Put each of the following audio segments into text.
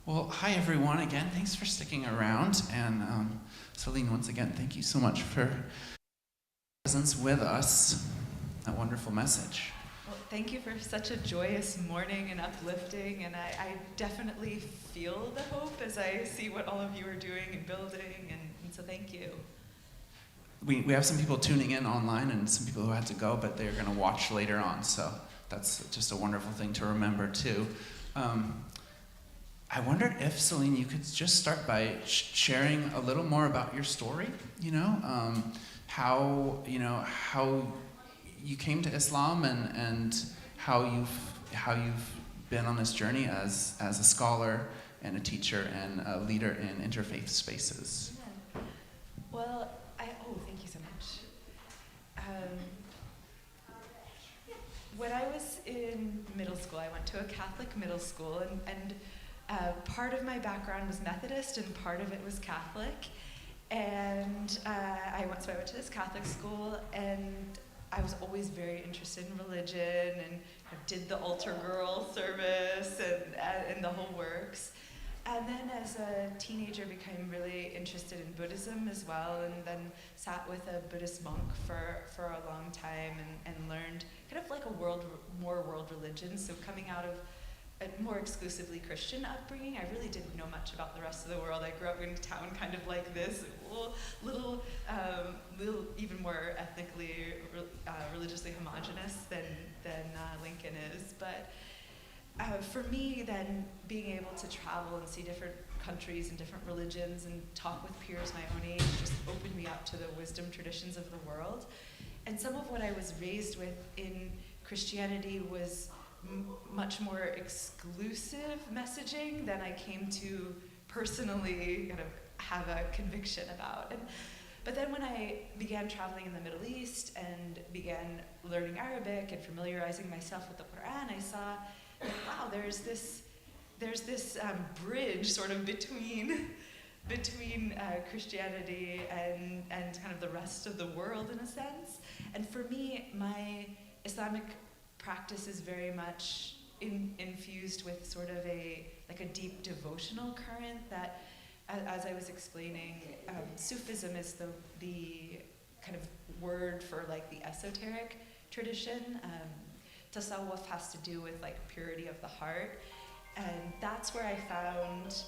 Well, hi everyone again. Thanks for sticking around. And Celene, once again, thank you so much for your presence with us. That wonderful message. Well, thank you for such a joyous morning and uplifting, and I definitely feel the hope as I see what all of you are doing and building, and so thank you. We have some people tuning in online and some people who had to go, but they're going to watch later on, so that's just a wonderful thing to remember too. I wondered if, Celene, you could just start by sharing a little more about your story, how you came to Islam and how you've been on this journey as a scholar and a teacher and a leader in interfaith spaces. Yeah. Well, thank you so much. When I was in middle school, I went to a Catholic middle school, and part of my background was Methodist and part of it was Catholic. And I went to this Catholic school, and I was always very interested in religion and did the altar girl service and the whole works. And then as a teenager became really interested in Buddhism as well, and then sat with a Buddhist monk for a long time and learned kind of like more world religion. So coming out of a more exclusively Christian upbringing, I really didn't know much about the rest of the world. I grew up in a town kind of like this, little even more ethnically, religiously homogenous than Lincoln is. But for me, then being able to travel and see different countries and different religions and talk with peers my own age just opened me up to the wisdom traditions of the world. And some of what I was raised with in Christianity was much more exclusive messaging than I came to personally kind of have a conviction about. But then when I began traveling in the Middle East and began learning Arabic and familiarizing myself with the Quran, I saw that, wow, there's this bridge sort of between Christianity and kind of the rest of the world in a sense. And for me, my Islamic practice is very much infused with sort of a deep devotional current that, as I was explaining, Sufism is the kind of word for like the esoteric tradition. Tasawwuf has to do with like purity of the heart, and that's where I found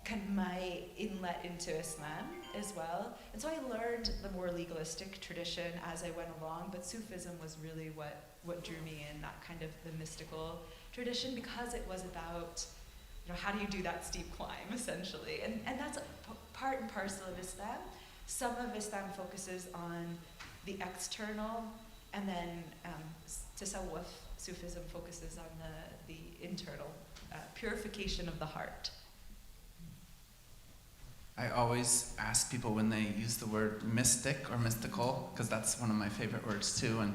kind of my inlet into Islam as well. And so I learned the more legalistic tradition as I went along, but Sufism was really what drew me in, that kind of the mystical tradition, because it was about, how do you do that steep climb, essentially. And that's part and parcel of Islam. Some of Islam focuses on the external, and then Tasawwuf, Sufism, focuses on the internal purification of the heart. I always ask people when they use the word mystic or mystical, because that's one of my favorite words too, and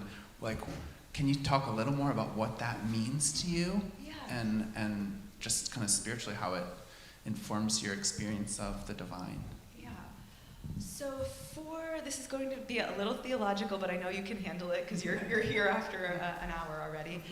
can you talk a little more about what that means to you? Yeah. And just kind of spiritually how it informs your experience of the divine? Yeah. So this is going to be a little theological, but I know you can handle it because you're here after an hour already.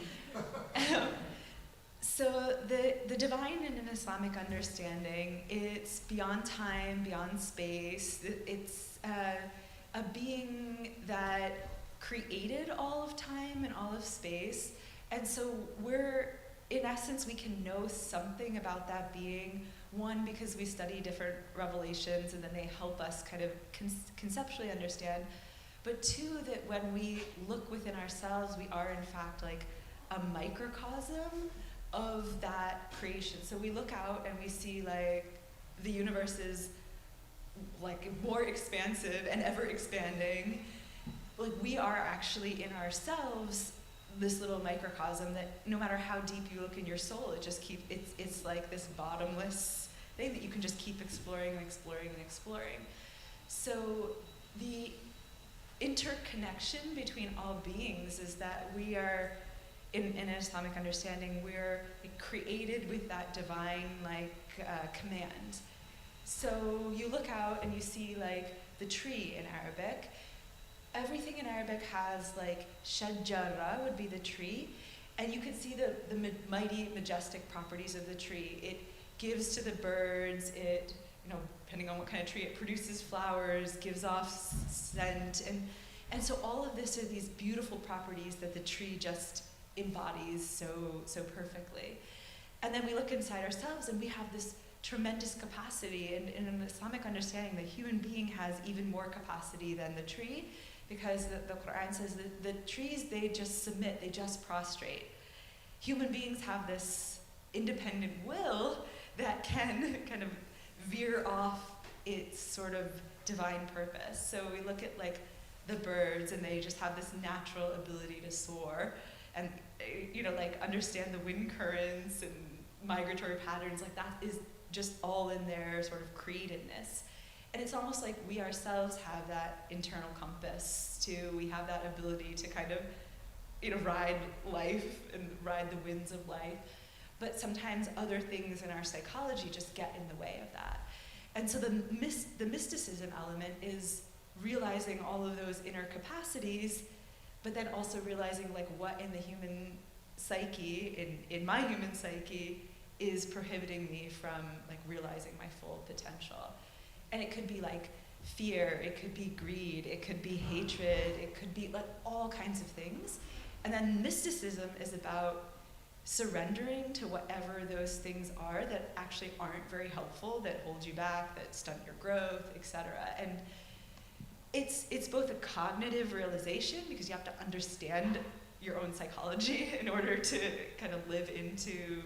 So the divine in an Islamic understanding, it's beyond time, beyond space. It's a being that created all of time and all of space. And so in essence, we can know something about that being. One, because we study different revelations and then they help us kind of conceptually understand. But two, that when we look within ourselves, we are in fact like a microcosm of that creation. So we look out and we see like the universe is like more expansive and ever expanding. Like we are actually in ourselves this little microcosm that no matter how deep you look in your soul, it's like this bottomless thing that you can just keep exploring and exploring and exploring. So the interconnection between all beings is that we are, in an Islamic understanding, we're created with that divine command. So you look out and you see like the tree in Arabic. Everything in Arabic has like shajara would be the tree, and you can see the mighty, majestic properties of the tree. gives to the birds. It, depending on what kind of tree, it produces flowers, gives off scent, and so all of this are these beautiful properties that the tree just embodies so perfectly. And then we look inside ourselves, and we have this tremendous capacity. And in an Islamic understanding, the human being has even more capacity than the tree, because the Quran says that the trees, they just submit, they just prostrate. Human beings have this independent will that can kind of veer off its sort of divine purpose. So we look at like the birds, and they just have this natural ability to soar, and like understand the wind currents and migratory patterns. Like that is just all in their sort of createdness. And it's almost like we ourselves have that internal compass too. We have that ability to kind of ride life and ride the winds of life. But sometimes other things in our psychology just get in the way of that. And so the mysticism element is realizing all of those inner capacities, but then also realizing like what in the human psyche, in my human psyche, is prohibiting me from like realizing my full potential. And it could be like fear, it could be greed, it could be hatred, it could be like all kinds of things. And then mysticism is about surrendering to whatever those things are that actually aren't very helpful, that hold you back, that stunt your growth, etc. And it's both a cognitive realization, because you have to understand your own psychology in order to kind of live into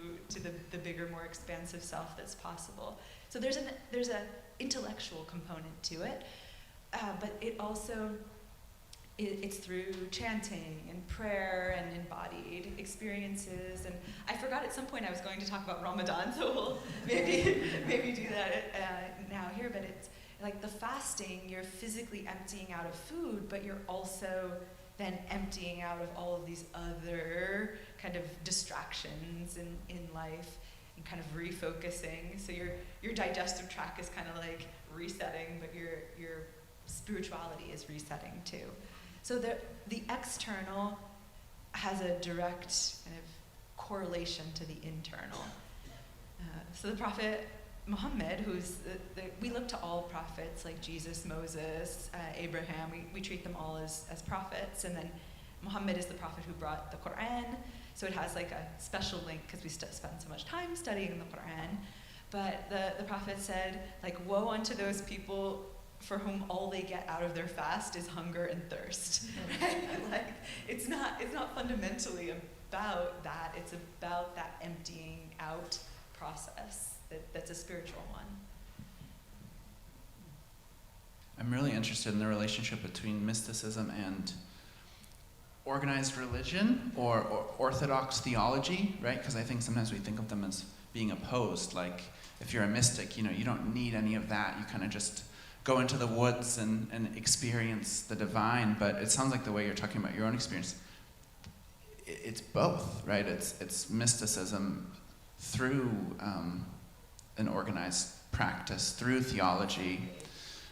the bigger, more expansive self that's possible. So there's an intellectual component to it, but it also it's through chanting and prayer and embodied experiences. And I forgot at some point I was going to talk about Ramadan, so we'll maybe do that now here. But it's like the fasting, you're physically emptying out of food, but you're also then emptying out of all of these other kind of distractions in life, and kind of refocusing. So your digestive tract is kind of like resetting, but your spirituality is resetting too. So the external has a direct kind of correlation to the internal. So the Prophet Muhammad, who's we look to all prophets like Jesus, Moses, Abraham. We treat them all as prophets, and then Muhammad is the prophet who brought the Quran. So it has like a special link because we spend so much time studying the Quran. But the prophet said, like, woe unto those people for whom all they get out of their fast is hunger and thirst. Right? Like it's not fundamentally about that. It's about that emptying out process that's a spiritual one. I'm really interested in the relationship between mysticism and organized religion or orthodox theology, right? Because I think sometimes we think of them as being opposed. Like if you're a mystic, you don't need any of that. You kind of just go into the woods and experience the divine. But it sounds like the way you're talking about your own experience, it's both, right? It's mysticism through an organized practice, through theology.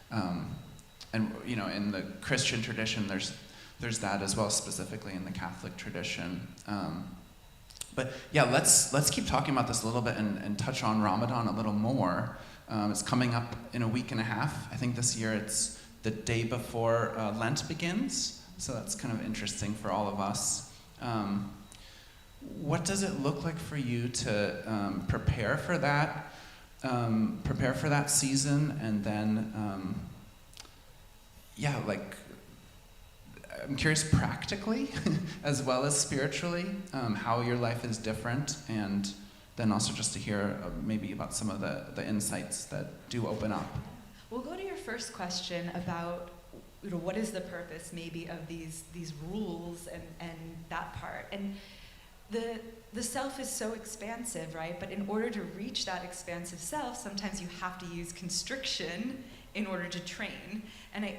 And in the Christian tradition, there's that as well, specifically in the Catholic tradition. But yeah, let's keep talking about this a little bit and touch on Ramadan a little more. It's coming up in a week and a half. I think this year it's the day before Lent begins, so that's kind of interesting for all of us. What does it look like for you to prepare for that season, and then I'm curious practically as well as spiritually how your life is different, and then also just to hear maybe about some of the insights that do open up. We'll go to your first question about what is the purpose maybe of these rules and that part. And the self is so expansive, right? But in order to reach that expansive self, sometimes you have to use constriction in order to train. And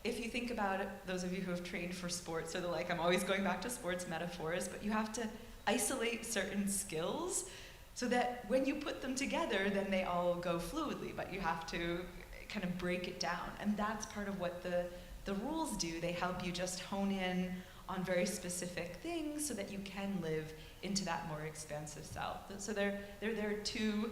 if you think about it, those of you who have trained for sports, or I'm always going back to sports metaphors, but you have to isolate certain skills so that when you put them together, then they all go fluidly, but you have to kind of break it down. And that's part of what the rules do. They help you just hone in on very specific things so that you can live into that more expansive self. So they're there to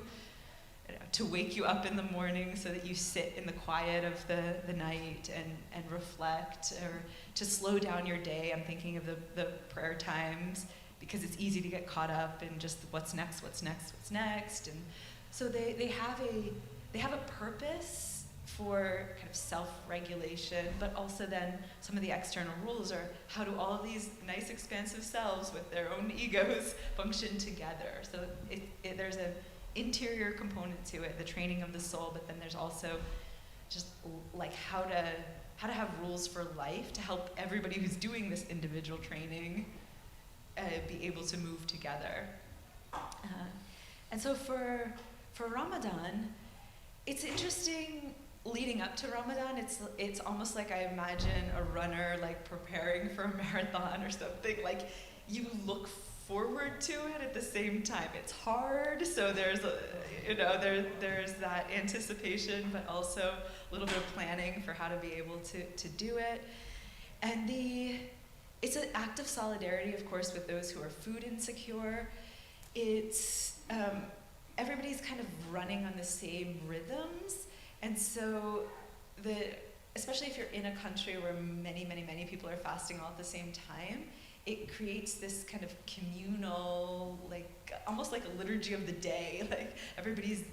to wake you up in the morning so that you sit in the quiet of the night and reflect, or to slow down your day. I'm thinking of the prayer times, because it's easy to get caught up in just what's next. And so they have a purpose for kind of self-regulation, but also then some of the external rules are, how do all of these nice expansive selves with their own egos function together? So there's an interior component to it, the training of the soul, but then there's also just like how to have rules for life to help everybody who's doing this individual training be able to move together. And so for Ramadan, it's interesting. Leading up to Ramadan, it's almost like I imagine a runner like preparing for a marathon or something. Like, you look forward to it at the same time. It's hard, so there's that anticipation, but also a little bit of planning for how to be able to do it. And it's an act of solidarity, of course, with those who are food insecure. It's everybody's kind of running on the same rhythms. And so, especially if you're in a country where many, many, many people are fasting all at the same time, it creates this kind of communal, like almost like a liturgy of the day. Like, everybody's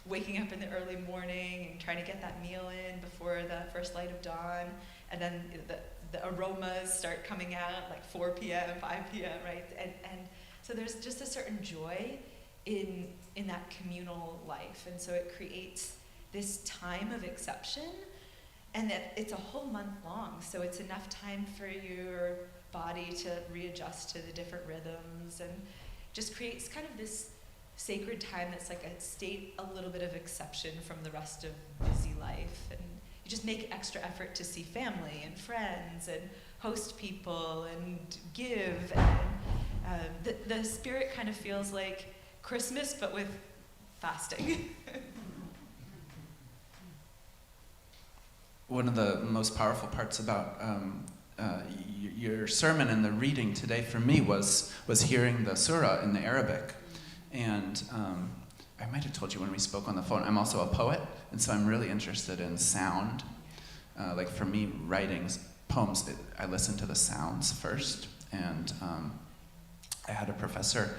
waking up in the early morning and trying to get that meal in before the first light of dawn, and then the aromas start coming out like 4 p.m., 5 p.m., right? And so there's just a certain joy in that communal life, and so it creates this time of exception, and that it's a whole month long, so it's enough time for your body to readjust to the different rhythms, and just creates kind of this sacred time that's like a little bit of exception from the rest of busy life. And you just make extra effort to see family and friends and host people and give, and the spirit kind of feels like Christmas, but with fasting. One of the most powerful parts about your sermon and the reading today for me was hearing the surah in the Arabic. And I might have told you when we spoke on the phone, I'm also a poet, and so I'm really interested in sound. Like, for me, writing poems, I listen to the sounds first. And I had a professor,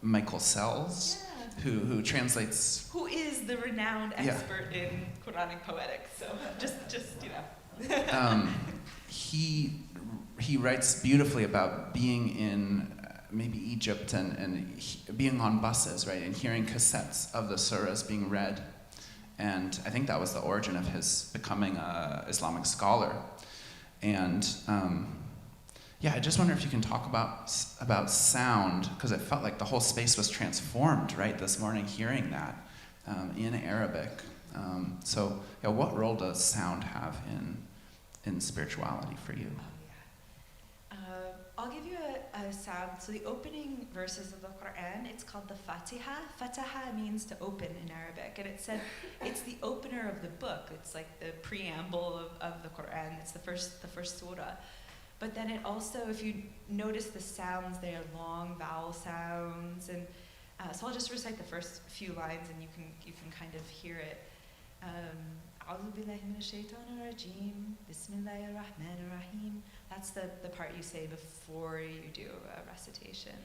Michael Sells, who translates... Who is the renowned expert in Quranic poetics, so just you know. He writes beautifully about being in maybe Egypt and being on buses, right, and hearing cassettes of the surahs being read. And I think that was the origin of his becoming an Islamic scholar. And I just wonder if you can talk about sound, because it felt like the whole space was transformed, right, this morning, hearing that in Arabic. What role does sound have in spirituality for you? I'll give you a sound. So the opening verses of the Quran, it's called the Fatiha. Fataha means to open in Arabic, and it said it's the opener of the book. It's like the preamble of the Quran. It's the first surah. But then it also, if you notice the sounds, they are long vowel sounds, and so I'll just recite the first few lines, and you can kind of hear it. A'udhu billahi minash shaitanir rajim. Bismillahir rahmanir rahim. That's the part you say before you do a recitation.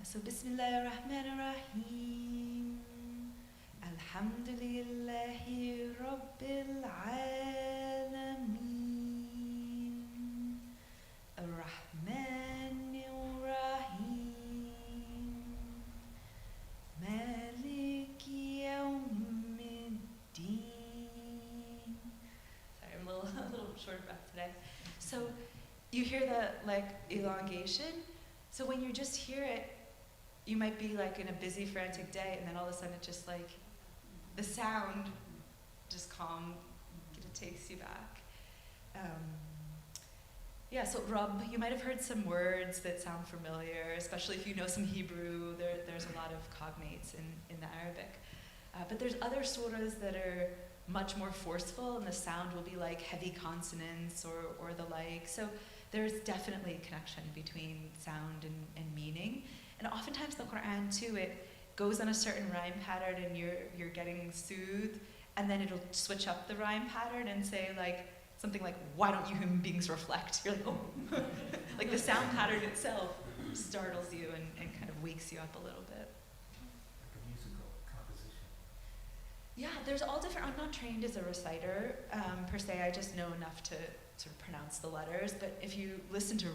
So Bismillahir rahmanir rahim. Alhamdulillahi rabbil alamin. Ar-Rahmanir Rahim. Maliki Yawmiddin. Sorry, I'm a little short of breath today. So you hear the elongation. So when you just hear it, you might be like in a busy, frantic day, and then all of a sudden it just like the sound just it takes you back. So Rab, you might have heard some words that sound familiar, especially if you know some Hebrew. There's a lot of cognates in the Arabic. But there's other surahs that are much more forceful, and the sound will be like heavy consonants or the like. So there's definitely a connection between sound and meaning. And oftentimes the Quran too, goes on a certain rhyme pattern and you're getting soothed, and then it'll switch up the rhyme pattern and say like something like, why don't you human beings reflect? You're like, oh. Like the sound pattern itself startles you and kind of wakes you up a little bit. Like a musical composition. Yeah, there's all different. I'm not trained as a reciter per se. I just know enough to sort of pronounce the letters. But if you listen to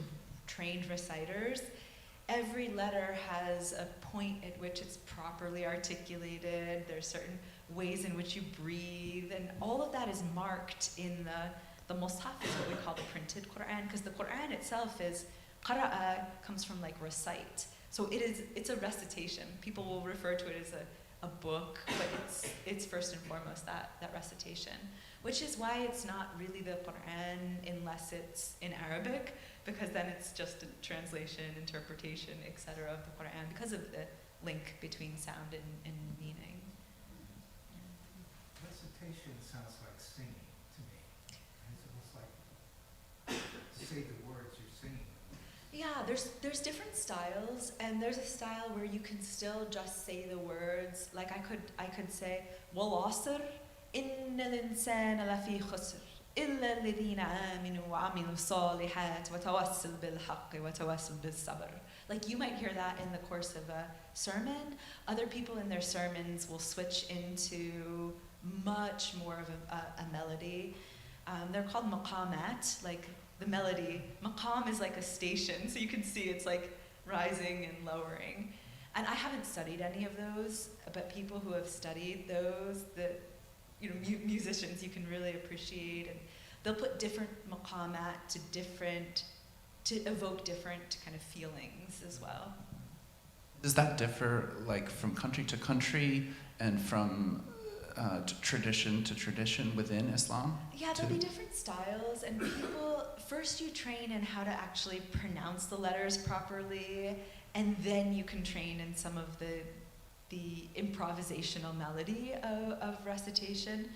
trained reciters, every letter has a point at which it's properly articulated. There's certain ways in which you breathe, and all of that is marked in the mushaf, is what we call the printed Quran, because the Quran itself is, qara'a comes from like recite. So it's a recitation. People will refer to it as a book, but it's first and foremost that recitation, which is why it's not really the Quran unless it's in Arabic, because then it's just a translation, interpretation, etc. of the Quran, because of the link between sound and meaning. Recitation sounds like singing to me. It's almost like say the words you're singing. Yeah, there's different styles, and there's a style where you can still just say the words. Like I could say wal asr innal insana lafi khusr illa alladhina amanu wa amilu salihat wa tawassaw bil haqqi wa tawassaw bis sabr. Like you might hear that in the course of a sermon. Other people in their sermons will switch into much more of a melody. They're called maqamat, like the melody. Maqam is like a station, so you can see it's like rising and lowering. And I haven't studied any of those, but people who have studied those, musicians, you can really appreciate, and they'll put different maqamat to evoke different kind of feelings as well. Does that differ like from country to country and from tradition to tradition within Islam? Yeah, there'll be different styles, and people, first you train in how to actually pronounce the letters properly, and then you can train in some of the improvisational melody of recitation.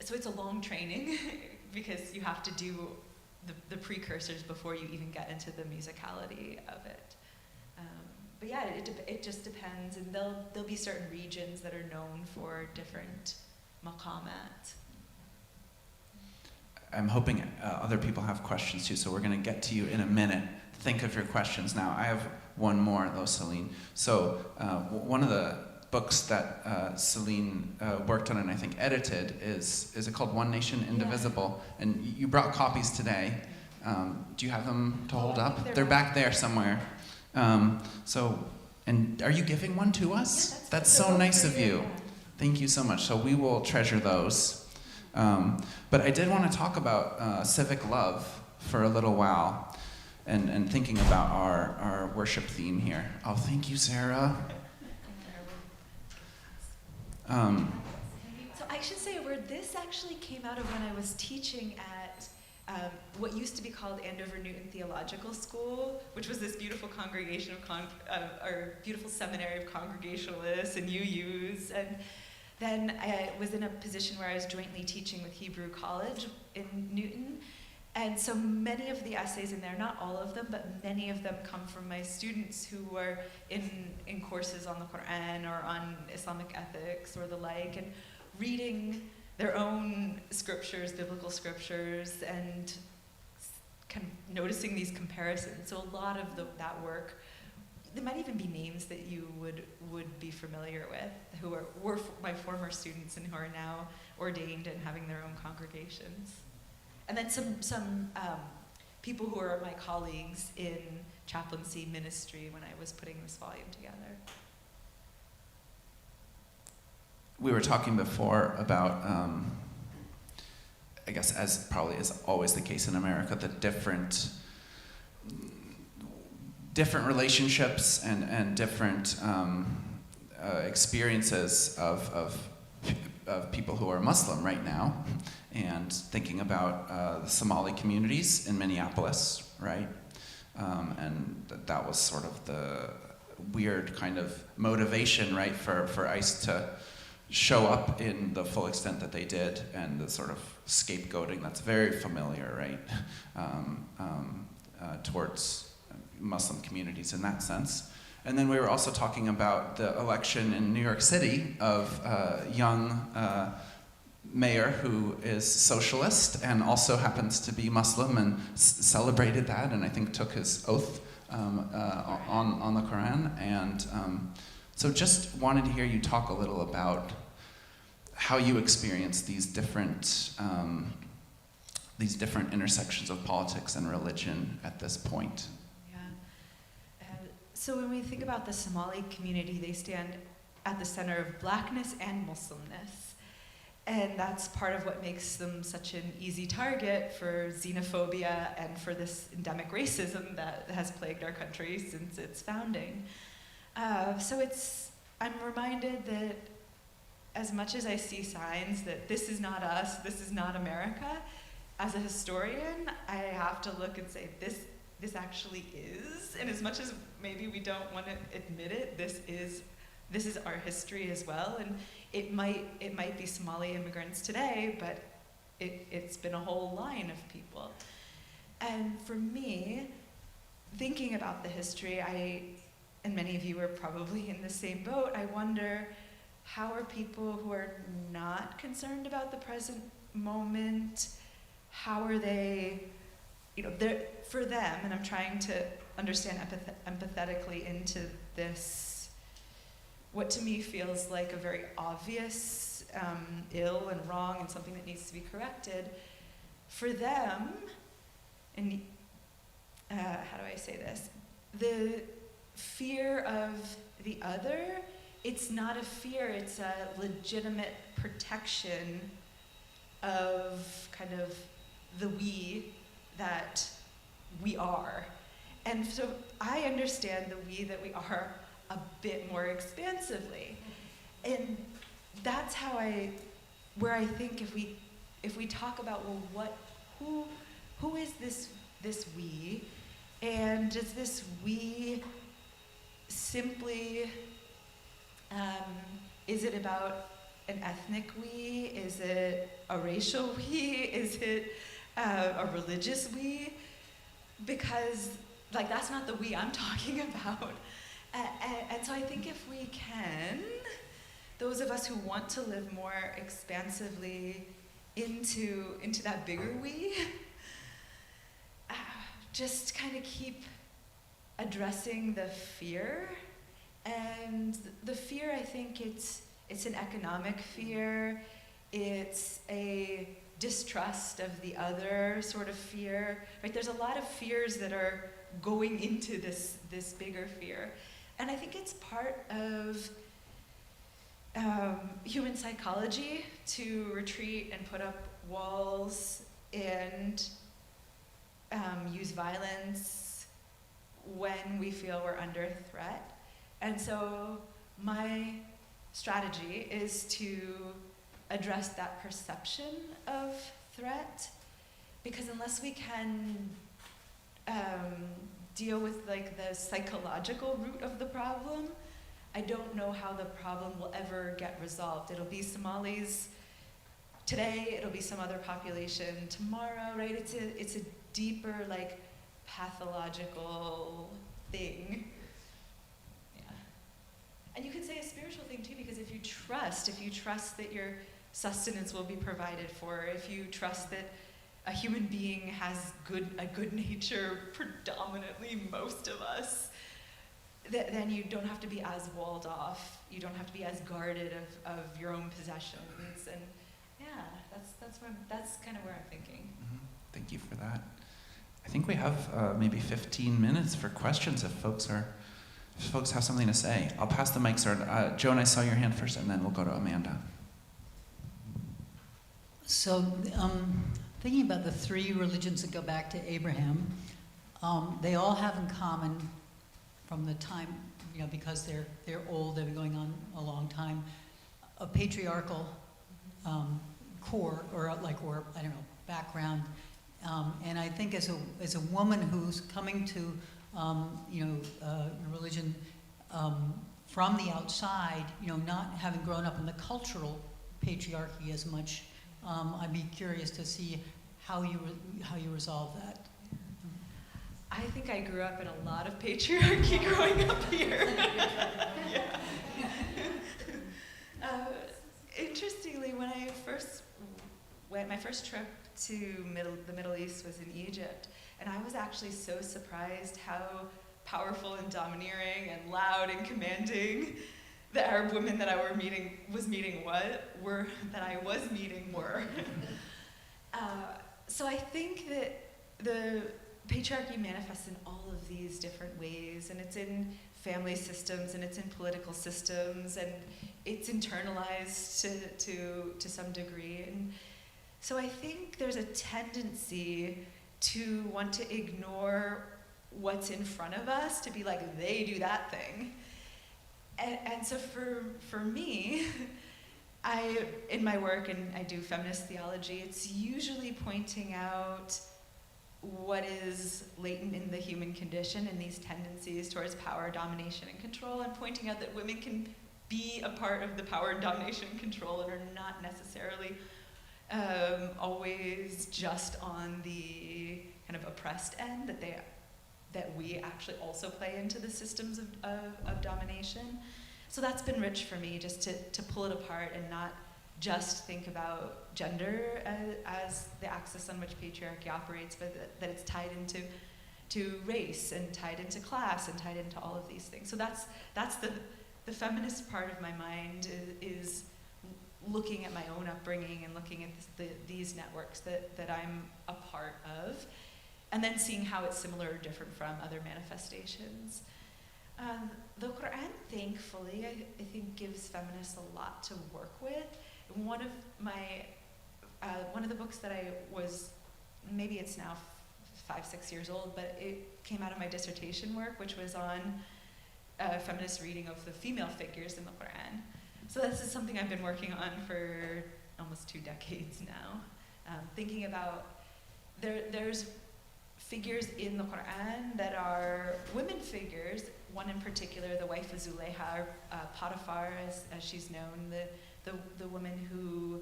So it's a long training because you have to do the precursors before you even get into the musicality of it. But yeah, it just depends, and there'll be certain regions that are known for different maqamat. I'm hoping other people have questions too, so we're going to get to you in a minute. Think of your questions now. I have one more though, Celene. So one of the books that Celene worked on and I think edited is it called One Nation Indivisible? Yeah. And you brought copies today. Do you have them to hold up? They're back there somewhere. And are you giving one to us? Yeah, that's so nice of you. Thank you so much. So we will treasure those. But I did want to talk about civic love for a little while and thinking about our worship theme here. Oh, thank you, Sarah. So I should say a word. This actually came out of when I was teaching at what used to be called Andover Newton Theological School, which was this beautiful congregation or beautiful seminary of Congregationalists and UUs. And then I was in a position where I was jointly teaching with Hebrew College in Newton. And so many of the essays in there, not all of them, but many of them come from my students who were in courses on the Quran or on Islamic ethics or the like, and reading their own scriptures, biblical scriptures, and kind of noticing these comparisons. So a lot of that work, there might even be names that you would be familiar with, who were my former students and who are now ordained and having their own congregations. And then some people who are my colleagues in chaplaincy ministry when I was putting this volume together. We were talking before about, I guess as probably is always the case in America, the different relationships and different experiences of people who are Muslim right now, and thinking about the Somali communities in Minneapolis, right? And that was sort of the weird kind of motivation, right, for ICE to show up in the full extent that they did, and the sort of scapegoating that's very familiar, right, towards Muslim communities in that sense. And then we were also talking about the election in New York City of a young mayor who is socialist and also happens to be Muslim and celebrated that, and I think took his oath on the Quran. And so just wanted to hear you talk a little about how you experience these different intersections of politics and religion at this point. So when we think about the Somali community, they stand at the center of blackness and Muslimness. And that's part of what makes them such an easy target for xenophobia and for this endemic racism that has plagued our country since its founding. I'm reminded that as much as I see signs that this is not us, this is not America, as a historian, I have to look and say, this actually is, and as much as maybe we don't want to admit it, this is our history as well, and it might be Somali immigrants today, but it's been a whole line of people. And for me, thinking about the history, and many of you are probably in the same boat, I wonder, how are people who are not concerned about the present moment, how are they, for them, and I'm trying to understand empathetically into this, what to me feels like a very obvious ill and wrong and something that needs to be corrected. For them, and how do I say this? The fear of the other, it's not a fear, it's a legitimate protection of kind of the we that we are. And so I understand the we that we are a bit more expansively. And that's how where I think if we talk about, well, who is this we? And does this we simply, is it about an ethnic we? Is it a racial we? Is it a religious we? Because that's not the we I'm talking about. And so I think if we can, those of us who want to live more expansively into that bigger we, just kind of keep addressing the fear. And the fear, I think it's an economic fear, it's a distrust of the other sort of fear, right? There's a lot of fears that are going into this bigger fear. And I think it's part of human psychology to retreat and put up walls and use violence when we feel we're under threat. And so my strategy is to address that perception of threat, because unless we can deal with the psychological root of the problem, I don't know how the problem will ever get resolved. It'll be Somalis today, it'll be some other population tomorrow, right? It's a deeper, pathological thing. Yeah. And you could say a spiritual thing too, because if you trust that your sustenance will be provided for, if you trust that a human being has a good nature, predominantly most of us, then you don't have to be as walled off. You don't have to be as guarded of your own possessions. And yeah, that's kind of where I'm thinking. Mm-hmm. Thank you for that. I think we have maybe 15 minutes for questions if folks have something to say. I'll pass the mic, sir. Joan, I saw your hand first, and then we'll go to Amanda. So, thinking about the three religions that go back to Abraham, they all have in common, from the time, because they're old, they've been going on a long time, a patriarchal core or I don't know, background. And I think as a woman who's coming to religion from the outside, not having grown up in the cultural patriarchy as much, I'd be curious to see how you resolve that. I think I grew up in a lot of patriarchy growing up here. Yeah. Interestingly, when I first went, my first trip to the Middle East was in Egypt, and I was actually so surprised how powerful and domineering and loud and commanding the Arab women that I was meeting were. So I think that the patriarchy manifests in all of these different ways, and it's in family systems, and it's in political systems, and it's internalized to some degree. And so I think there's a tendency to want to ignore what's in front of us, to be like, they do that thing. And so for me, in my work, and I do feminist theology, it's usually pointing out what is latent in the human condition and these tendencies towards power, domination, and control, and pointing out that women can be a part of the power, domination, and control, and are not necessarily always just on the kind of oppressed end, that we actually also play into the systems of domination. So that's been rich for me, just to pull it apart and not just think about gender as the axis on which patriarchy operates, but that it's tied into race and tied into class and tied into all of these things. So that's the feminist part of my mind is looking at my own upbringing and looking at these networks that I'm a part of, and then seeing how it's similar or different from other manifestations. The Quran, thankfully, I think gives feminists a lot to work with. One of the books that I was, maybe it's now 5-6 years old, but it came out of my dissertation work, which was on feminist reading of the female figures in the Quran. So this is something I've been working on for almost 2 decades now, thinking about there's figures in the Quran that are women figures. One in particular, the wife of Zuleha, or Potiphar, as she's known, the woman who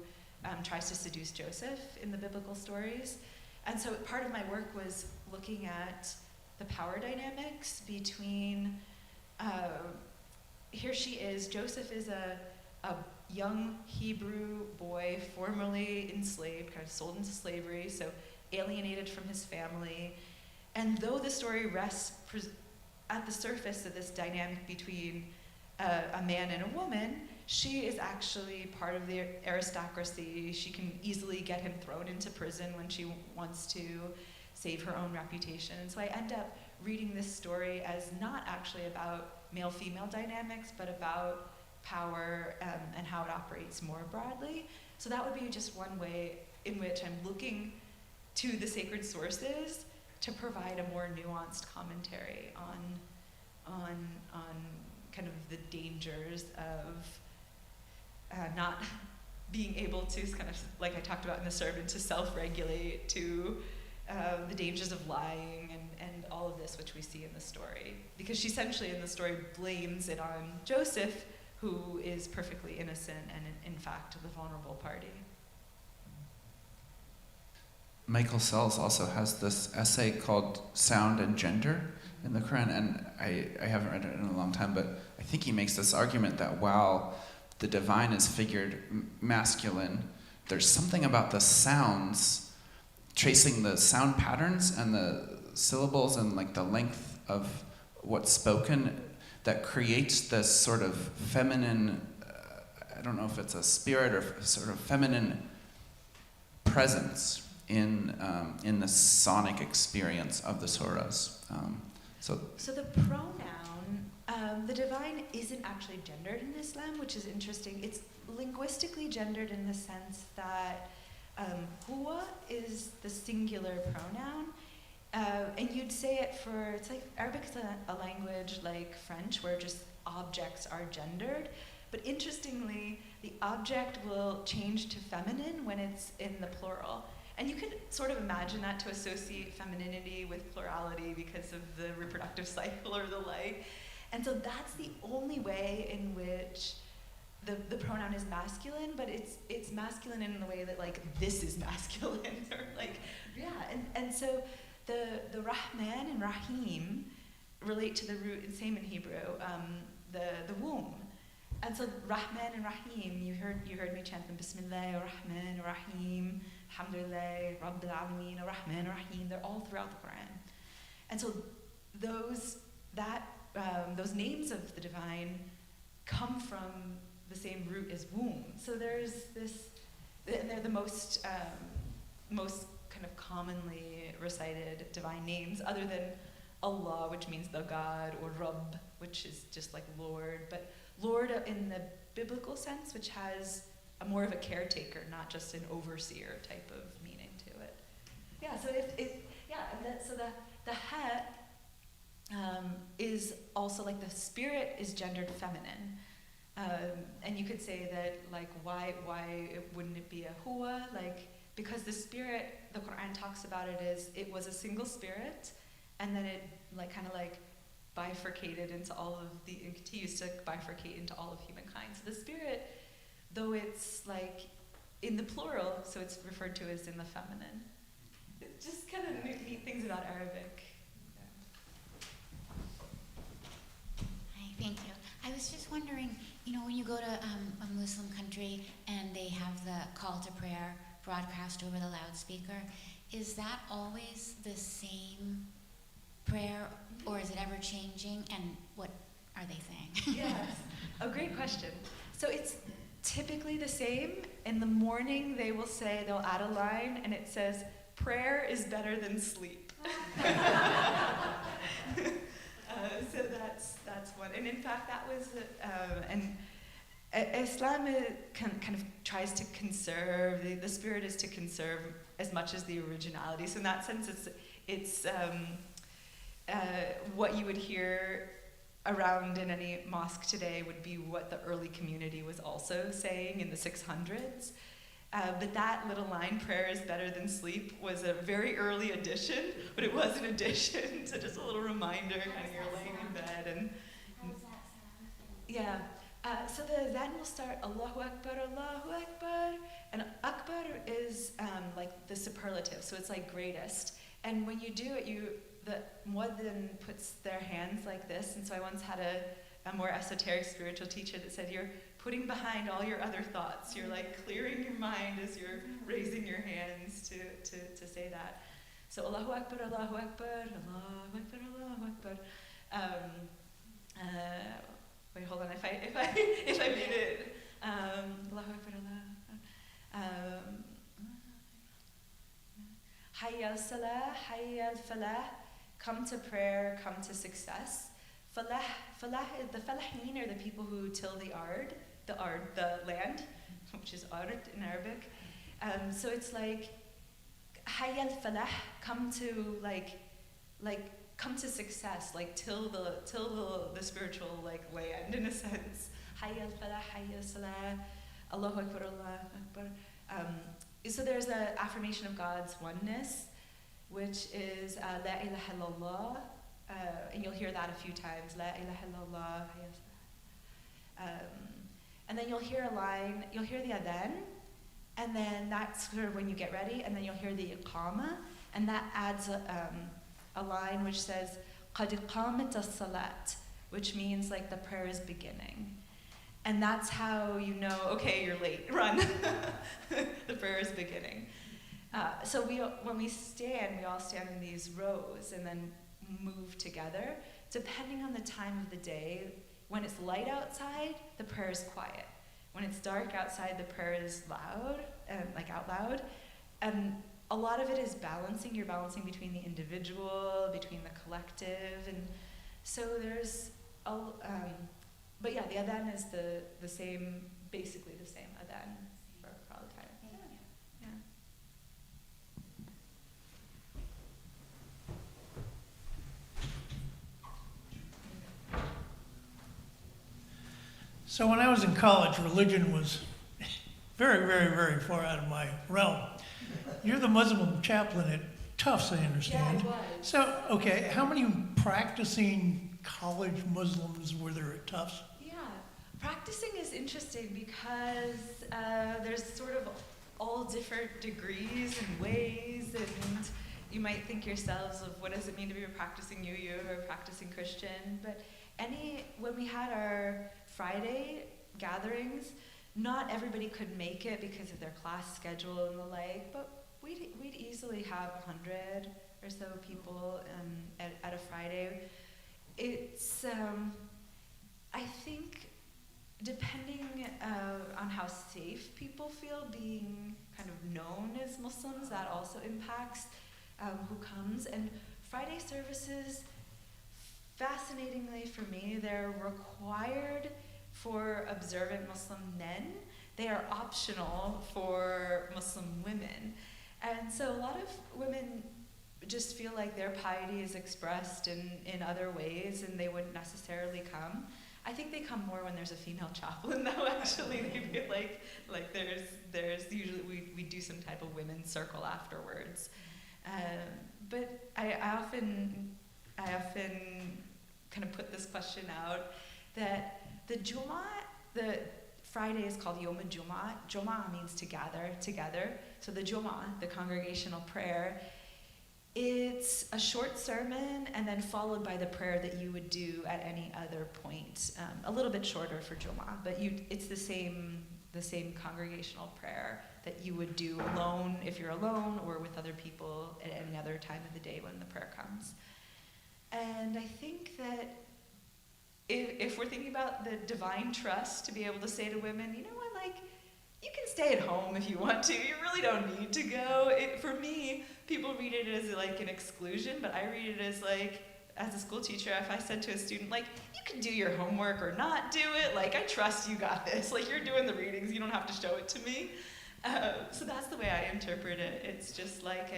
tries to seduce Joseph in the biblical stories. And so part of my work was looking at the power dynamics between, here she is, Joseph is a young Hebrew boy, formerly enslaved, kind of sold into slavery, so alienated from his family. And though the story rests at the surface of this dynamic between a man and a woman, she is actually part of the aristocracy. She can easily get him thrown into prison when she wants to save her own reputation. And so I end up reading this story as not actually about male-female dynamics, but about power and how it operates more broadly. So that would be just one way in which I'm looking to the sacred sources to provide a more nuanced commentary on kind of the dangers of not being able to kind of, like I talked about in the sermon, to self-regulate, to the dangers of lying and all of this, which we see in the story. Because she essentially in the story blames it on Joseph, who is perfectly innocent and in fact the vulnerable party. Michael Sells also has this essay called Sound and Gender in the Quran, and I haven't read it in a long time, but I think he makes this argument that while the divine is figured masculine, there's something about the sounds, tracing the sound patterns and the syllables and like the length of what's spoken, that creates this sort of feminine, I don't know if it's a spirit or sort of feminine presence in the sonic experience of the surahs. So the pronoun, the divine isn't actually gendered in Islam, which is interesting. It's linguistically gendered in the sense that huwa is the singular pronoun, and you'd say it for, it's like Arabic is a language like French where just objects are gendered, but interestingly, the object will change to feminine when it's in the plural. And you could sort of imagine that to associate femininity with plurality because of the reproductive cycle or the like. And so that's the only way in which the pronoun is masculine, but it's masculine in the way that like this is masculine, or like, yeah. And so the Rahman and Rahim relate to the root, and same in Hebrew, the womb. And so Rahman and Rahim, you heard me chant them, Bismillah, Rahman, Rahim, Alhamdulillah, Rabbil Alameen, Rahman, Rahim. They're all throughout the Quran. And so those names of the divine come from the same root as womb. So there's this, and they're the most kind of commonly recited divine names, other than Allah, which means the God, or Rabb, which is just like Lord. But Lord in the biblical sense, which has more of a caretaker, not just an overseer type of meaning to it. Yeah. So the Ha is also like the spirit is gendered feminine. And you could say that, like, why wouldn't it be a huwa? Like, because the spirit, the Quran talks about it as it was a single spirit, and then it kind of bifurcated into all of the, it continues to bifurcate into all of humankind. So the spirit, though it's like in the plural, so it's referred to as in the feminine. It's just kind of neat things about Arabic. Hi, thank you. I was just wondering, when you go to a Muslim country and they have the call to prayer broadcast over the loudspeaker, is that always the same prayer, or is it ever changing, and what are they saying? Yes, a great question. So it's typically the same. In the morning they'll add a line, and it says, prayer is better than sleep. So that's one. And in fact, that was, Islam kind of tries to conserve, the spirit is to conserve as much as the originality. So in that sense, it's what you would hear around in any mosque today would be what the early community was also saying in the 600s. But that little line, prayer is better than sleep, was a very early addition, but it was an addition, so just a little reminder, kind of you're laying in bed. And yeah. So the adhan will start Allahu Akbar, and Akbar is like the superlative, so it's like greatest. And when you do it, the muaddin puts their hands like this, and so I once had a more esoteric spiritual teacher that said, you're putting behind all your other thoughts. You're like clearing your mind as you're raising your hands to say that. So Allahu Akbar, Allahu Akbar, Allahu Akbar, Allahu Akbar. Wait, hold on. If I read it, Allahu Akbar, Allah. Hayya al-salah, hayya al-falah. Come to prayer, come to success. Falah, the falahin are the people who till the land, which is ard in Arabic. So it's like hayya al-falah, come to come to success, like till the spiritual land in a sense. Hayya al-falah, hayya al-salah, Allahu Akbar, Allahu Akbar. So there's an affirmation of God's oneness, which is La ilaha illallah, and you'll hear that a few times. La ilaha illallah, hayya al-salah. And then you'll hear a line, you'll hear the adhan, and then that's sort of when you get ready, and then you'll hear the iqama, and that adds a line which says, Qad iqamat as-salat, which means like the prayer is beginning. And that's how you know, okay, you're late, run. The prayer is beginning. So when we stand, we all stand in these rows and then move together. Depending on the time of the day, when it's light outside, the prayer is quiet. When it's dark outside, the prayer is loud, out loud. And a lot of it is balancing. You're balancing between the individual, between the collective, and so there's but yeah, the adhan is the same, basically the same adhan for all the time. Yeah. So when I was in college, religion was very, very, very far out of my realm. You're the Muslim chaplain at Tufts, I understand. Yeah, I was. So, okay, how many practicing college Muslims were there at Tufts? Yeah, practicing is interesting because there's sort of all different degrees and ways, you might think yourselves of what does it mean to be a practicing UU or a practicing Christian, but when we had our Friday gatherings, not everybody could make it because of their class schedule and the like, but we'd easily have 100 or so people at a Friday. It's, I think, depending on how safe people feel being kind of known as Muslims, that also impacts who comes. And Friday services, fascinatingly for me, they're required for observant Muslim men. They are optional for Muslim women. And so a lot of women just feel like their piety is expressed in other ways and they wouldn't necessarily come. I think they come more when there's a female chaplain, though. Actually, they feel like there's usually we do some type of women's circle afterwards. But I often kind of put this question out that the Jummah, the Friday is called Yom Jummah. Jummah means to gather together. So the Jummah, the congregational prayer, it's a short sermon and then followed by the prayer that you would do at any other point. A little bit shorter for Jummah, but it's the same congregational prayer that you would do alone if you're alone or with other people at any other time of the day when the prayer comes. And I think that if we're thinking about the divine trust to be able to say to women, you know what, like, you can stay at home if you want to. You really don't need to go. For me, people read it as like an exclusion, but I read it as like, as a school teacher, if I said to a student, like, you can do your homework or not do it, like, I trust you got this. Like, you're doing the readings, you don't have to show it to me. So that's the way I interpret it. It's just like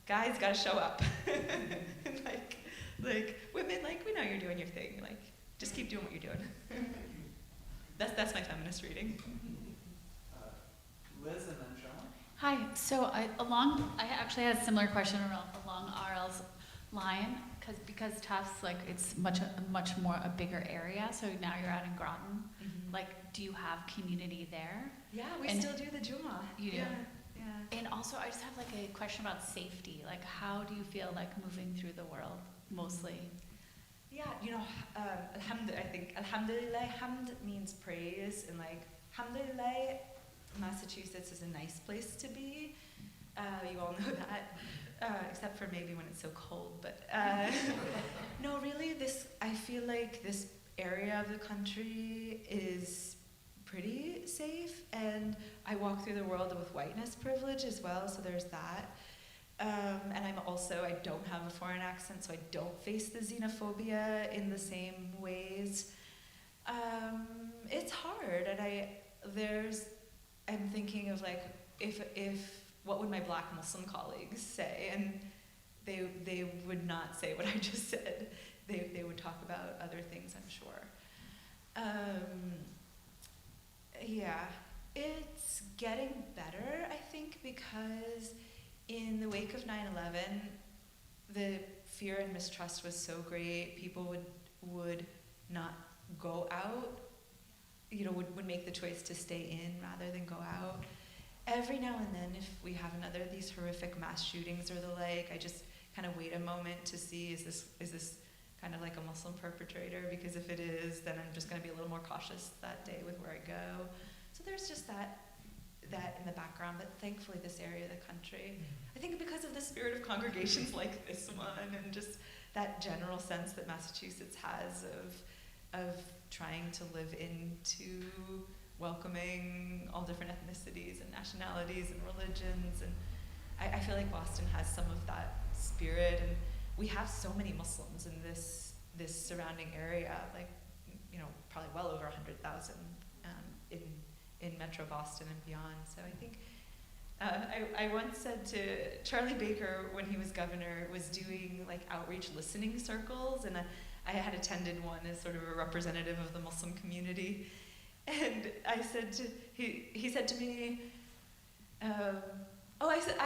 guys gotta show up. like women, like, we know you're doing your thing. Like, just keep doing what you're doing. That's my feminist reading. Liz and then Sean. Hi. So I actually had a similar question along RL's line because Tufts, like, it's much more a bigger area. So now you're out in Groton. Mm-hmm. Like, do you have community there? Yeah, we And still do the Jummah. You do? Yeah. And also, I just have like a question about safety. Like, how do you feel like moving through the world mostly? Yeah, you know, I think alhamdulillah, hamd means praise, and like, alhamdulillah, Massachusetts is a nice place to be. You all know that, except for maybe when it's so cold, but no, really, I feel like this area of the country is pretty safe, and I walk through the world with whiteness privilege as well, so there's that. And I don't have a foreign accent, so I don't face the xenophobia in the same ways. It's hard, and I'm thinking of like, what would my Black Muslim colleagues say? And they would not say what I just said. They would talk about other things, I'm sure. Yeah, it's getting better, I think, because in the wake of 9/11, the fear and mistrust was so great. People would not go out, would make the choice to stay in rather than go out. Every now and then, if we have another of these horrific mass shootings or the like, I just kind of wait a moment to see, is this kind of like a Muslim perpetrator? Because if it is, then I'm just going to be a little more cautious that day with where I go. So there's just that in the background, but thankfully this area of the country, I think because of the spirit of congregations like this one, and just that general sense that Massachusetts has of trying to live into welcoming all different ethnicities and nationalities and religions, and I feel like Boston has some of that spirit, and we have so many Muslims in this surrounding area, like, probably well over 100,000 in Metro Boston and beyond. So I think I once said to Charlie Baker, when he was governor, was doing like outreach listening circles, and I had attended one as sort of a representative of the Muslim community, and I said he said to me, I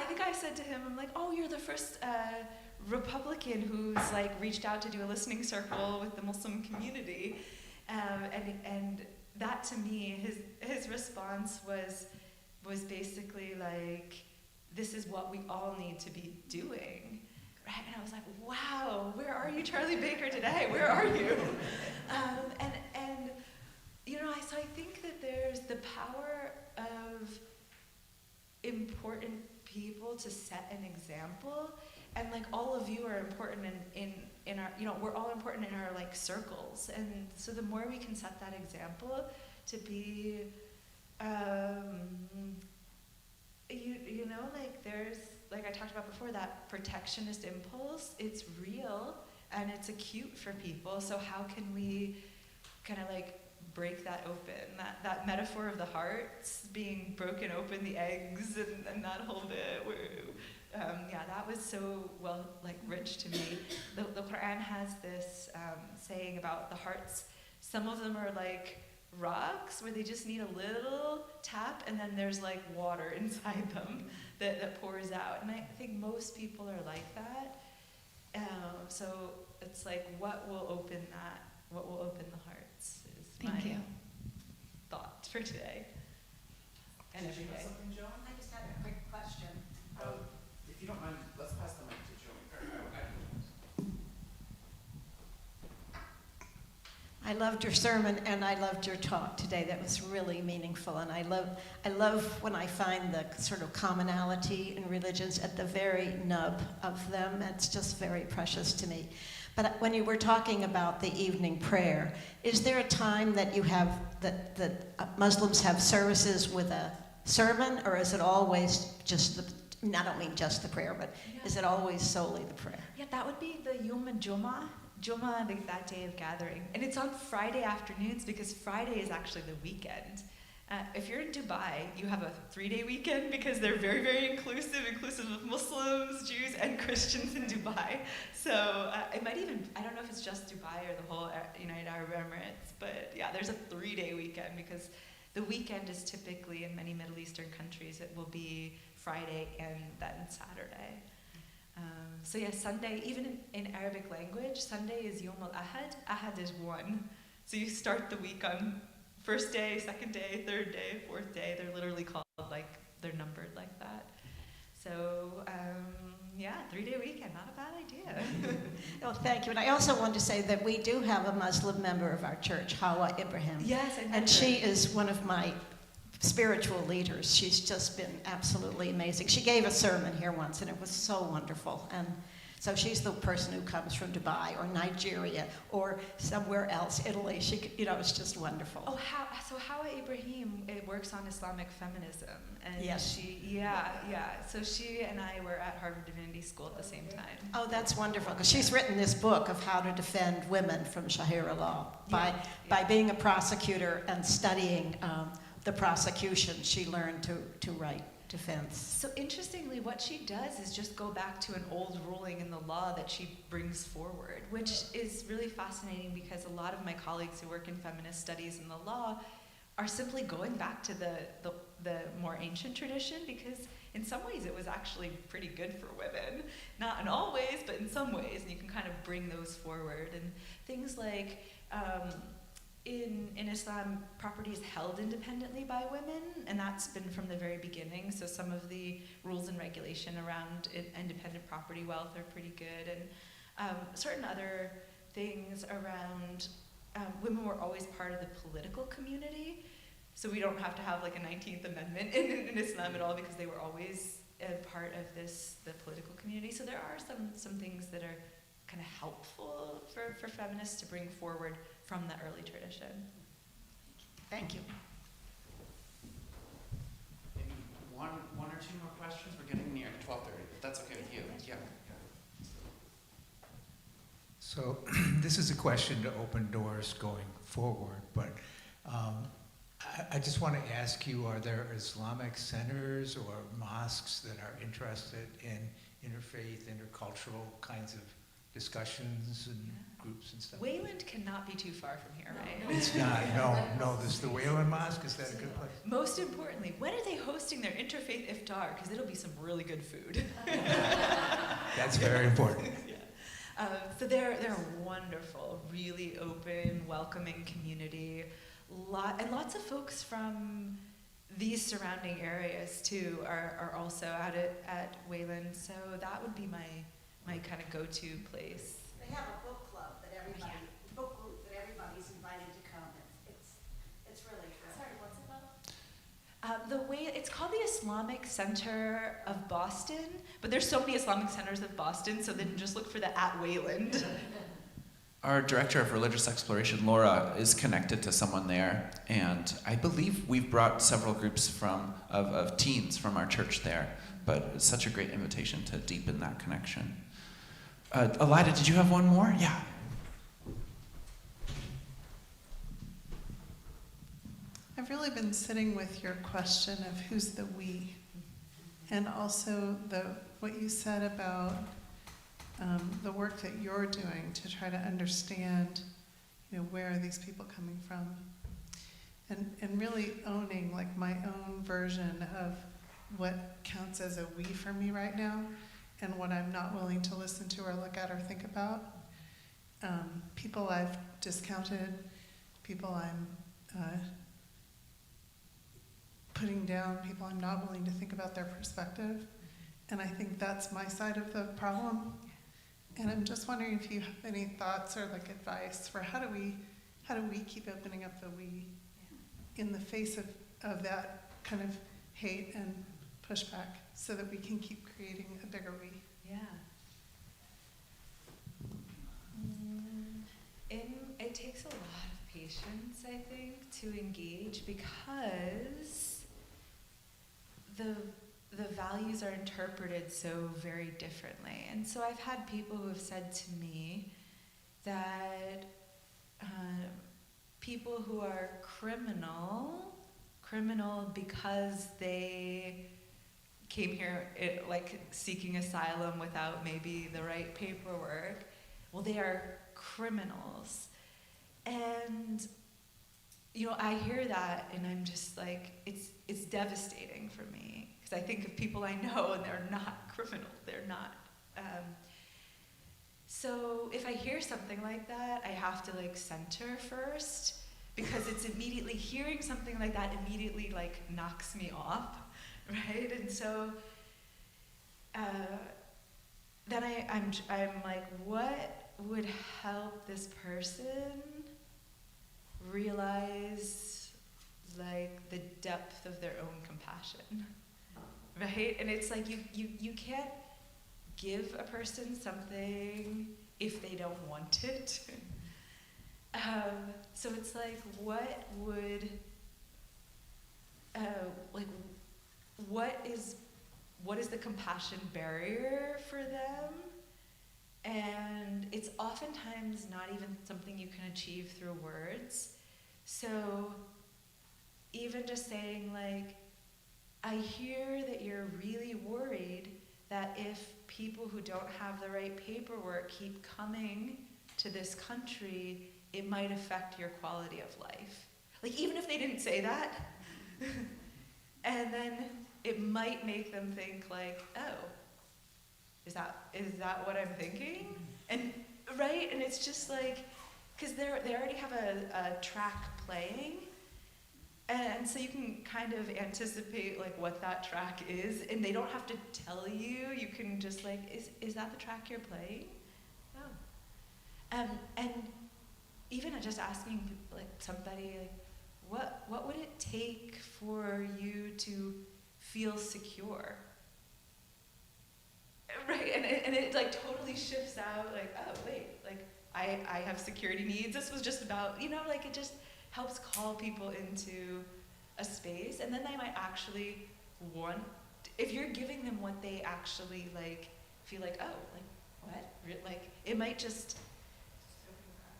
think I said to him, I'm like, oh, you're the first Republican who's like reached out to do a listening circle with the Muslim community, and that to me, his response was basically like, this is what we all need to be doing. Right? And I was like, wow, where are you, Charlie Baker, today? Where are you? And you know, so I think that there's the power of important people to set an example, and like all of you are important in our, you know, we're all important in our like circles, and so the more we can set that example to be, you know, like there's, like I talked about before, that protectionist impulse, it's real and it's acute for people, so how can we kind of like break that open, that metaphor of the hearts being broken open, the eggs and that whole bit, yeah, that was so, well, like rich to me. The Quran has this saying about the hearts, some of them are like rocks where they just need a little tap, and then there's like water inside them that pours out. And I think most people are like that. So it's like, what will open the hearts is Thank you. thought for today. And every day. Something, Joan? I just had a quick question. If you don't mind, let's pass the mic to Joan. I loved your sermon and I loved your talk today. That was really meaningful, and I love when I find the sort of commonality in religions at the very nub of them. It's just very precious to me. But when you were talking about the evening prayer, is there a time that you have that Muslims have services with a sermon, or is it always just I don't mean just the prayer, but is it always solely the prayer? Yeah, that would be the Yom Jummah, that day of gathering. And it's on Friday afternoons because Friday is actually the weekend. If you're in Dubai, you have a 3-day weekend because they're very, very inclusive of Muslims, Jews, and Christians in Dubai. So it might even, I don't know if it's just Dubai or the whole United Arab Emirates, but yeah, there's a 3-day weekend because the weekend is typically, in many Middle Eastern countries, it will be Friday and then Saturday. So yeah, Sunday, even in Arabic language, Sunday is Yom al-Ahad. Ahad is one. So you start the week on first day, second day, third day, fourth day. They're literally called, like, they're numbered like that. So yeah, 3-day weekend, not a bad idea. Oh, thank you. And I also wanted to say that we do have a Muslim member of our church, Hawa Ibrahim. Yes, I met And her. she is one of my spiritual leaders. She's just been absolutely amazing. She gave a sermon here once, and it was so wonderful. And so she's the person who comes from Dubai or Nigeria or somewhere else, Italy. She, you know, it's just wonderful. Oh, so Hawa Ibrahim works on Islamic feminism, and Yes. yeah. So she and I were at Harvard Divinity School at the same time. Oh, that's wonderful, because she's written this book of how to defend women from Sharia law by being a prosecutor and studying the prosecution. She learned to write defense. So interestingly, what she does is just go back to an old ruling in the law that she brings forward, which is really fascinating because a lot of my colleagues who work in feminist studies and the law are simply going back to the more ancient tradition, because in some ways it was actually pretty good for women. Not in all ways, but in some ways, and you can kind of bring those forward. And things like, in Islam, property is held independently by women, and that's been from the very beginning. So some of the rules and regulation around independent property wealth are pretty good, and certain other things around women were always part of the political community. So we don't have to have like a 19th Amendment in Islam at all, because they were always a part of the political community. So there are some things that are kind of helpful for feminists to bring forward from the early tradition. Thank you. Maybe one or two more questions. We're getting near 12:30. If that's okay with you. Yeah. So this is a question to open doors going forward, but I just want to ask you, are there Islamic centers or mosques that are interested in interfaith, intercultural kinds of discussions and groups and stuff? Wayland cannot be too far from here, right? It's not, no. This is the Wayland Mosque, is that a good place? Most importantly, when are they hosting their interfaith iftar? Because it'll be some really good food. That's very important. Yeah. So they're a wonderful, really open, welcoming community. And lots of folks from these surrounding areas too are also at Wayland, so that would be my kind of go-to place. They have a book club that everybody, book group that everybody's invited to come. It's really good. Sorry, what's it called? It's called the Islamic Center of Boston, but there's so many Islamic centers of Boston, so then just look for the at Wayland. Our director of religious exploration, Laura, is connected to someone there, and I believe we've brought several groups of teens from our church there, but it's such a great invitation to deepen that connection. Elida, did you have one more? Yeah. I've really been sitting with your question of who's the we, and also what you said about the work that you're doing to try to understand, where are these people coming from, and really owning like my own version of what counts as a we for me right now, and what I'm not willing to listen to or look at or think about. People I've discounted, people I'm putting down, people I'm not willing to think about their perspective, and I think that's my side of the problem. And I'm just wondering if you have any thoughts or like advice for how do we keep opening up the we in the face of that kind of hate and pushback, so that we can keep creating a bigger we. Yeah. It takes a lot of patience, I think, to engage, because the values are interpreted so very differently. And so I've had people who have said to me that people who are criminal because they came here seeking asylum without maybe the right paperwork, well, they are criminals. And I hear that and I'm just like, it's devastating for me. I think of people I know and they're not criminal, they're not. So if I hear something like that, I have to center first, because it's immediately, hearing something like that immediately knocks me off, right? And so then I'm like, what would help this person realize the depth of their own compassion? Right? And it's like you can't give a person something if they don't want it. So it's like, what would, what is the compassion barrier for them? And it's oftentimes not even something you can achieve through words. So even just saying I hear that you're really worried that if people who don't have the right paperwork keep coming to this country, it might affect your quality of life. Even if they didn't say that, and then it might make them think oh, is that what I'm thinking? And right, and it's just because they already have a track playing. And so you can kind of anticipate what that track is, and they don't have to tell you. You can just is that the track you're playing? No. And even just asking somebody what would it take for you to feel secure? Right, and it totally shifts out. Oh wait, I have security needs. This was just about it just helps call people into a space, and then they might actually want, if you're giving them what they actually feel what? It might just,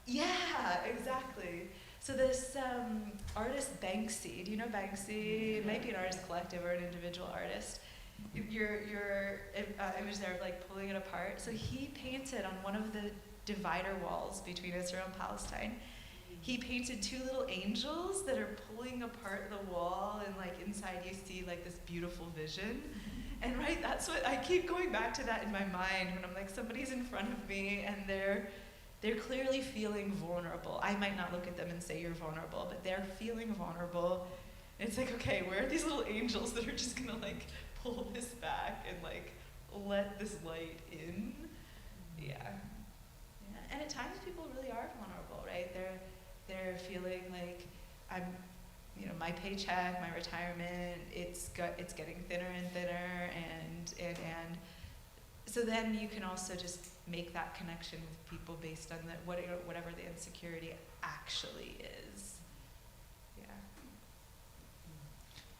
yeah, exactly. So this artist Banksy, do you know Banksy? It might be an artist collective or an individual artist. Your image there of pulling it apart. So he painted on one of the divider walls between Israel and Palestine. He painted two little angels that are pulling apart the wall, and inside you see this beautiful vision. And right, that's what I keep going back to that in my mind when I'm somebody's in front of me and they're clearly feeling vulnerable. I might not look at them and say you're vulnerable, but they're feeling vulnerable. And it's like, okay, where are these little angels that are just gonna like pull this back and like let this light in? Yeah. And at times people really are vulnerable, right? They're feeling like my paycheck, my retirement, it's getting thinner and thinner, and so then you can also just make that connection with people based on whatever the insecurity actually is. Yeah.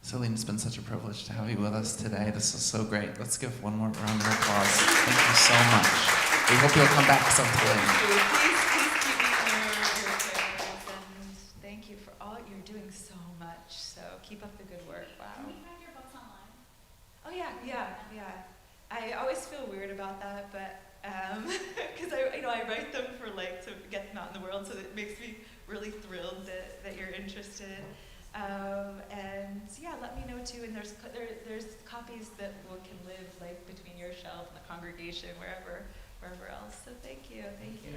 Celene, it's been such a privilege to have you with us today. This is so great. Let's give one more round of applause. Thank you so much. We hope you'll come back sometime. Please keep me in your prayers, and thank you for all you're doing so much. So keep up the good work. Wow. Can we find your books online? Oh yeah. I always feel weird about that, but because I write them for like to get them out in the world, so it makes me really thrilled that you're interested. And yeah, let me know too. And there's copies that can live like between your shelf and the congregation, wherever else. So thank you. Thank you.